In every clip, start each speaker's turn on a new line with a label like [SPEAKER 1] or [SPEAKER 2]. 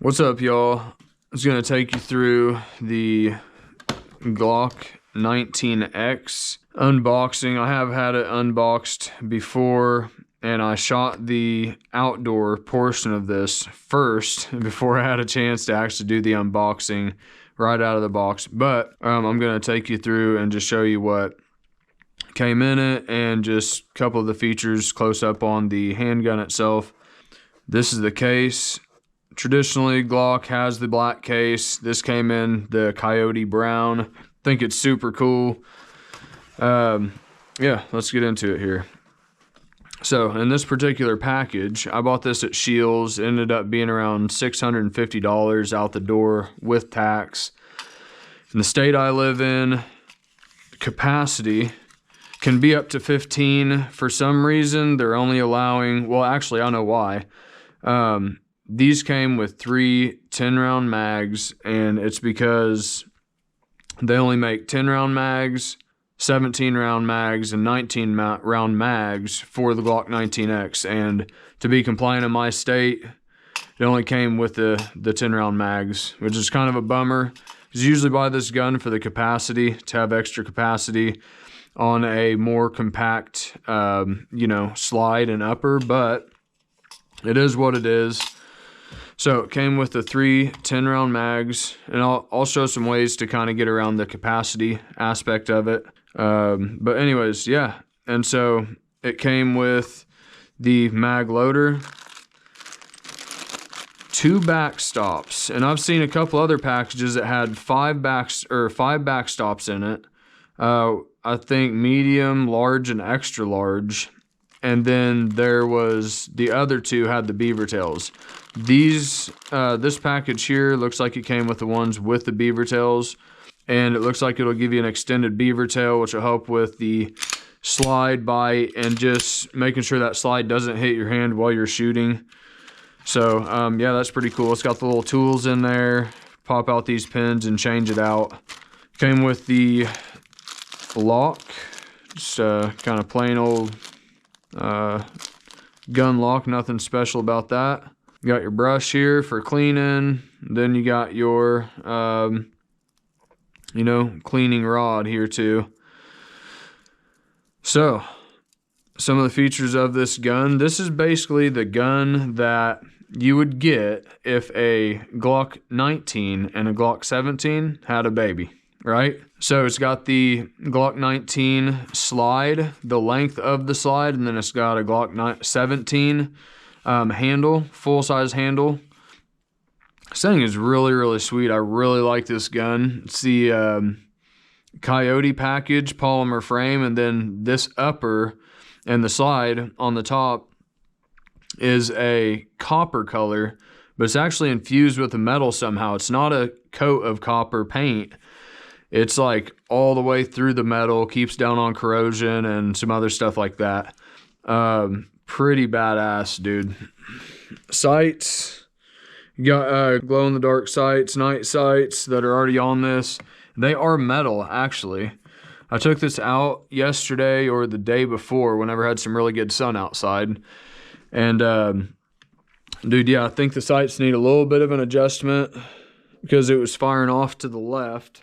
[SPEAKER 1] What's up, y'all? I was gonna take you through the Glock 19x unboxing. I have had it unboxed before, and I shot the outdoor portion of this first before I had a chance to actually do the unboxing right out of the box. But I'm gonna take you through and just show you what came in it and just a couple of the features close up on the handgun itself. This is the case. Traditionally, Glock has the black case. This came in the coyote brown. I think it's super cool. Yeah, let's get into it here. So in this particular package, I bought this at Shields. It ended up being around $650 out the door with tax. In the state I live in, capacity can be up to 15. For some reason, they're only allowing, well, actually, I know why. These came with 3 10-round mags, and it's because they only make 10-round mags, 17-round mags, and 19-round mags for the Glock 19x. And to be compliant in my state, it only came with the 10-round mags, which is kind of a bummer. Because usually buy this gun for the capacity, to have extra capacity on a more compact, slide and upper, but it is what it is. So it came with the 3 10-round mags, and I'll show some ways to kind of get around the capacity aspect of it. But anyways, yeah. And so it came with the mag loader, 2 backstops, and I've seen a couple other packages that had 5 backstops in it. I think medium, large, and extra large. And then there was the other 2 had the beaver tails. This package here looks like it came with the ones with the beaver tails, and it looks like it'll give you an extended beaver tail, which will help with the slide bite and just making sure that slide doesn't hit your hand while you're shooting. So yeah, that's pretty cool. It's got the little tools in there. Pop out these pins and change it out. Came with the lock, just kind of plain old gun lock, nothing special about that. You got your brush here for cleaning. Then you got your, cleaning rod here too. So, some of the features of this gun. This is basically the gun that you would get if a Glock 19 and a Glock 17 had a baby, right? So it's got the Glock 19 slide, the length of the slide, and then it's got a Glock 17 handle, full-size handle. This thing is really, really sweet. I really like this gun. It's the coyote package, polymer frame, and then this upper and the slide on the top is a copper color, but it's actually infused with the metal somehow. It's not a coat of copper paint. It's like all the way through the metal, keeps down on corrosion and some other stuff like that. Pretty badass, dude. Sights, you got glow-in-the-dark sights, night sights that are already on this. They are metal, actually. I took this out yesterday or the day before whenever I had some really good sun outside. And dude, yeah, I think the sights need a little bit of an adjustment because it was firing off to the left.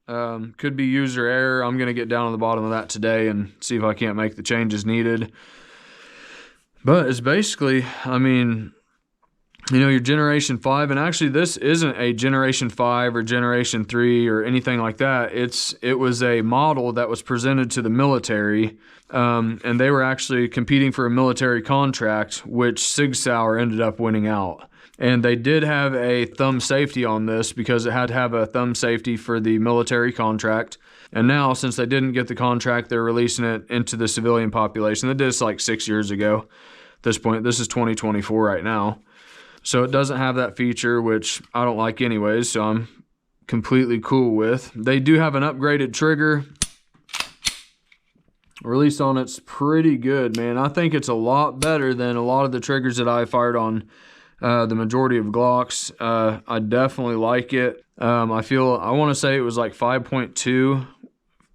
[SPEAKER 1] Could be user error. I'm going to get down to the bottom of that today and see if I can't make the changes needed. But it's basically, I mean, your Generation 5, and actually this isn't a Generation 5 or Generation 3 or anything like that. It was a model that was presented to the military, and they were actually competing for a military contract, which Sig Sauer ended up winning out. And they did have a thumb safety on this because it had to have a thumb safety for the military contract. And now, since they didn't get the contract, they're releasing it into the civilian population. They did this like 6 years ago. At this point, this is 2024 right now. So it doesn't have that feature, which I don't like anyways, so I'm completely cool with. They do have an upgraded trigger. Release on it's pretty good, man. I think it's a lot better than a lot of the triggers that I fired on the majority of Glocks. I definitely like it. I want to say it was like 5.2,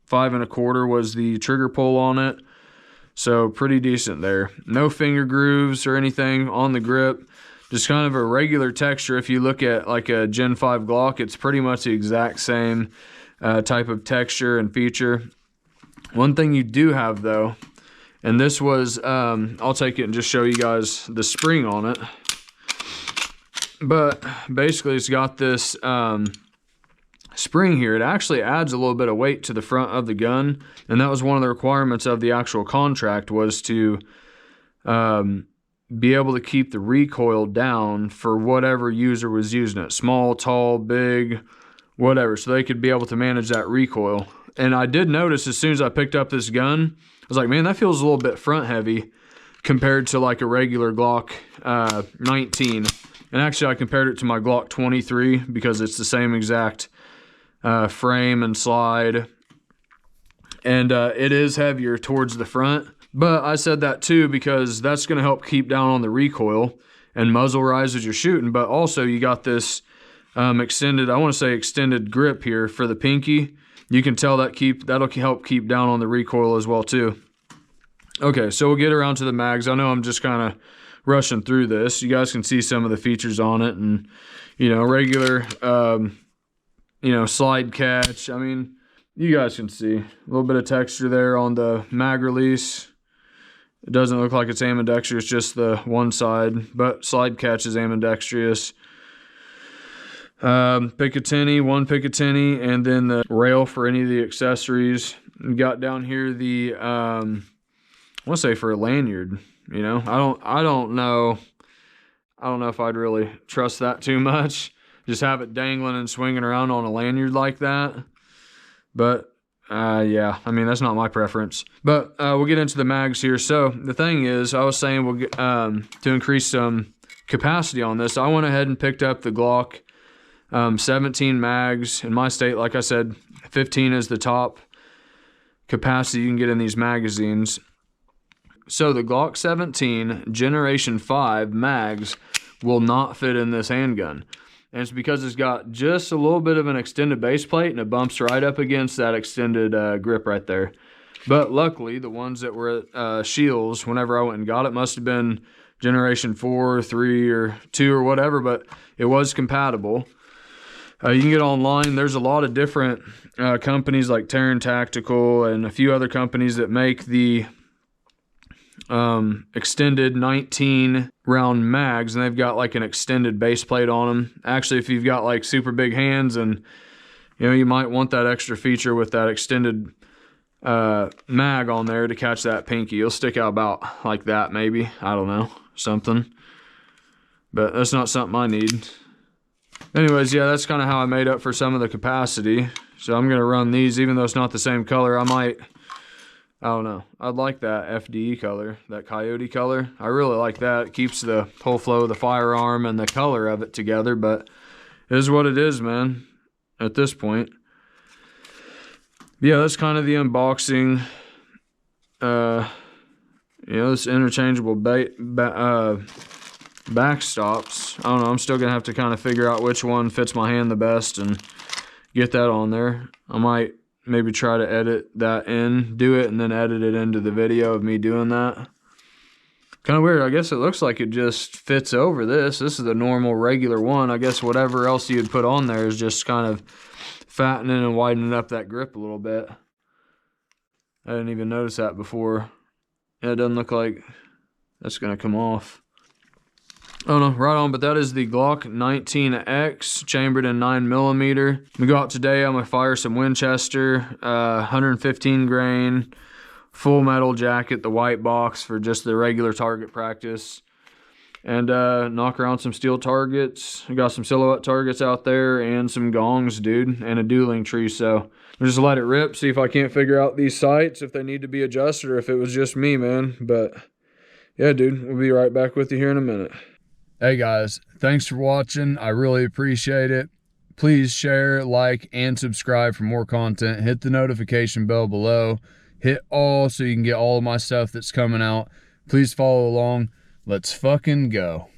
[SPEAKER 1] 5 1/4 was the trigger pull on it. So pretty decent there. No finger grooves or anything on the grip. just kind of a regular texture. If you look at like a Gen 5 Glock, it's pretty much the exact same type of texture and feature. One thing you do have though, and this was, I'll take it and just show you guys the spring on it. But basically it's got this spring here. It actually adds a little bit of weight to the front of the gun, and that was one of the requirements of the actual contract, was to be able to keep the recoil down for whatever user was using it, small, tall, big, whatever, so they could be able to manage that recoil. And I did notice as soon as I picked up this gun, I was like, man, that feels a little bit front heavy compared to like a regular Glock 19. And actually I compared it to my Glock 23 because it's the same exact frame and slide, and it is heavier towards the front. But I said that too because that's going to help keep down on the recoil and muzzle rise as you're shooting. But also you got this extended, I want to say extended grip here for the pinky. You can tell that'll help keep down on the recoil as well too. Okay, so we'll get around to the mags. I know I'm just kind of rushing through this. You guys can see some of the features on it, and regular slide catch. I mean, you guys can see a little bit of texture there on the mag release. It doesn't look like it's ambidextrous, just the one side, but slide catch is ambidextrous. Picatinny, one Picatinny, and then the rail for any of the accessories. We got down here the, I want to say for a lanyard, I don't know if I'd really trust that too much. Just have it dangling and swinging around on a lanyard like that. But yeah, I mean, that's not my preference. But we'll get into the mags here. So the thing is, I was saying we'll get, to increase some capacity on this, I went ahead and picked up the Glock 17 mags. In my state, like I said, 15 is the top capacity you can get in these magazines. So the Glock 17 Generation 5 mags will not fit in this handgun. And it's because it's got just a little bit of an extended base plate, and it bumps right up against that extended grip right there. But luckily, the ones that were at Shields, whenever I went and got it, must have been Generation 4, 3, or 2 or whatever, but it was compatible. You can get online. There's a lot of different companies like Terran Tactical and a few other companies that make the extended 19 round mags, and they've got like an extended base plate on them. Actually, if you've got like super big hands and you might want that extra feature with that extended mag on there to catch that pinky, you'll stick out about like that, maybe, I don't know, something, but that's not something I need. Anyways, yeah, that's kind of how I made up for some of the capacity. So I'm gonna run these, even though it's not the same color. I don't know. I'd like that FDE color, that coyote color. I really like that. It keeps the whole flow of the firearm and the color of it together, but it is what it is, man, at this point. Yeah, that's kind of the unboxing. This interchangeable backstops. I don't know. I'm still going to have to kind of figure out which one fits my hand the best and get that on there. I might maybe try to edit that in, do it, and then edit it into the video of me doing that. Kind of weird. I guess it looks like it just fits over this. This is the normal regular one. I guess whatever else you'd put on there is just kind of fattening and widening up that grip a little bit. I didn't even notice that before. Yeah, it doesn't look like that's going to come off. Oh no, right on, but that is the Glock 19x, chambered in 9mm. We go out today, I'm gonna fire some Winchester, 115 grain, full metal jacket, the white box for just the regular target practice. And knock around some steel targets. I got some silhouette targets out there and some gongs, dude, and a dueling tree, so I'll just let it rip, see if I can't figure out these sights, if they need to be adjusted, or if it was just me, man. But yeah, dude, we'll be right back with you here in a minute. Hey guys, thanks for watching. I really appreciate it. Please share, like, and subscribe for more content. Hit the notification bell below. Hit all so you can get all of my stuff that's coming out. Please follow along. Let's fucking go.